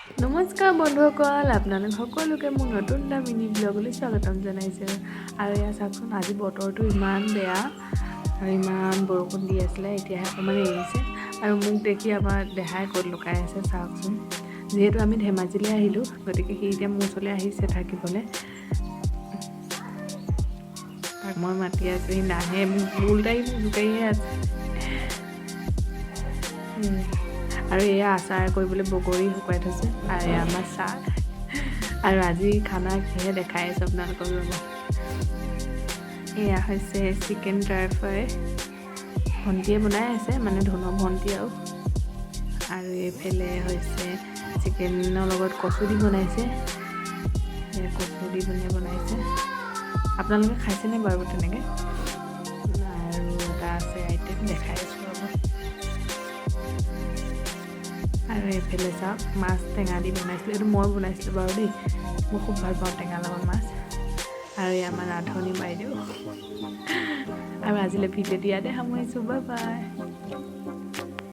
নমস্কাৰ বন্ধুসকল, আপোনালোক সকলোকে মোৰ নতুন এটা মিনি ব্লগলৈ স্বাগতম জনাইছোঁ। আৰু এয়া চাওকচোন, আজি বতৰটো ইমান বেয়া আৰু ইমান বৰষুণ দি আছিলে, এতিয়াহে অকণমান এৰিছে। আৰু মোক দেখি আমাৰ দেহাই ক'ত লুকাই আছে চাওকচোন। যিহেতু আমি ধেমাজিলৈ আহিলোঁ, গতিকে সি এতিয়া মোৰ ওচৰলৈ আহিছে থাকিবলৈ। তাক মই মাতি আছোঁ, সি নাহে, মোক ওলোটাই জোকাৰিহে আছে। আৰু এয়া আচাৰ কৰিবলৈ বগৰী শুকুৱাই থৈছে, আৰু এয়া আমাৰ চাহ। আৰু আজি খানা কিহে দেখাই আছোঁ আপোনালোকক ৰ'ব। এয়া হৈছে চিকেন ড্ৰাই ফ্ৰাই, ভণ্টিয়ে বনাই আছে, মানে ধনৰ ভণ্টি আৰু এইফালে হৈছে চিকেনৰ লগত কচু দি বনাইছে। কচু দি বনাইছে, আপোনালোকে খাইছেনে বাৰু তেনেকৈ? আৰু এটা আছে আইটেম দেখাই আছোঁ ৰ'ব। আৰু এইফালে চাওক, মাছ টেঙা দি বনাইছিলোঁ, এইটো মই বনাইছিলোঁ বাৰু দেই, মই খুব ভাল পাওঁ টেঙাৰ লগত মাছ। আৰু এই আমাৰ ৰান্ধনী বাইদেউ। আৰু আজিলৈ ভিডিঅ'টো ইয়াতে সামৰিছোঁ, বাই বাই।